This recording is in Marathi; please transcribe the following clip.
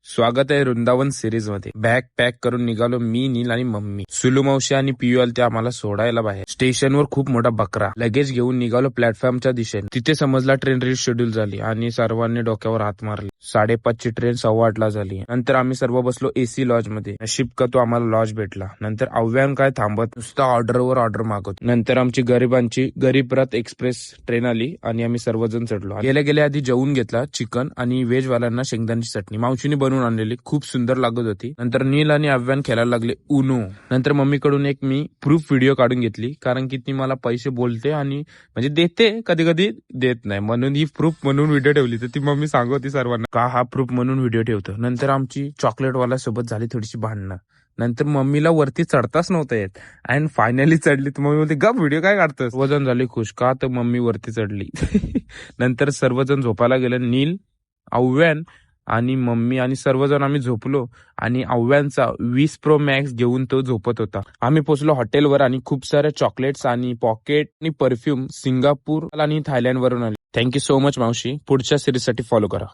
स्वागत आहे वृंदावन सिरीज मध्ये. बॅग पॅक करून निघालो मी, नील आणि मम्मी. सुलू मावशी आणि पियू आले ते आम्हाला सोडायला बाहेर. स्टेशनवर खूप मोठा बकरा. लगेच घेऊन निघालो प्लॅटफॉर्मच्या दिशेने. तिथे समजला ट्रेन रिशेड्यूल झाली आणि सर्वांनी डोक्यावर हात मारले. 5:30ची ट्रेन 8:15ला झाली. नंतर आम्ही सर्व बसलो एसी लॉज मध्ये. नशीब का तो आम्हाला लॉज भेटला. नंतर आव्यान काय थांबत नुसता ऑर्डरवर ऑर्डर मागवत. नंतर आमची गरिबांची गरीब रथ एक्सप्रेस ट्रेन आली आणि आम्ही सर्वजण चढलो. गेल्या गेल्या आधी जेवून घेतला चिकन आणि व्हेज वाल्यांना शेंगदाण्याची चटणी मावशीने बनवून आणलेली खूप सुंदर लागत होती. नंतर नील आणि आव्यान खेळायला लागले उनो. नंतर मम्मीकडून एक मी प्रूफ व्हिडिओ काढून घेतली, कारण की ती मला पैसे बोलते आणि म्हणजे देते, कधी कधी देत नाही, म्हणून ही प्रूफ म्हणून व्हिडिओ ठेवली. तर ती मम्मी सांगत सर्वांना का हा प्रूफ म्हणून व्हिडिओ ठेवतो. नंतर आमची चॉकलेटवाला सोबत झाली थोडीशी भांडणं. नंतर मम्मीला वरती चढताच नव्हतं येत आणि फायनली चढली. तर मम्मी बोलते गप व्हिडिओ काय काढतोस. सर्वजण झाले खुश का तर मम्मी वरती चढली. नंतर सर्वजण झोपायला गेले. नील, आव्यान आणि मम्मी आणि सर्वजण आम्ही झोपलो आणि आव्यांचा 20 Pro Max घेऊन तो झोपत होता. आम्ही पोहोचलो हॉटेलवर आणि खूप सारे चॉकलेट्स आणि पॉकेट आणि परफ्यूम सिंगापूर आणि थायलंड वरून आले. थँक्यू सो मच मावशी. पुढच्या सिरीजसाठी फॉलो करा.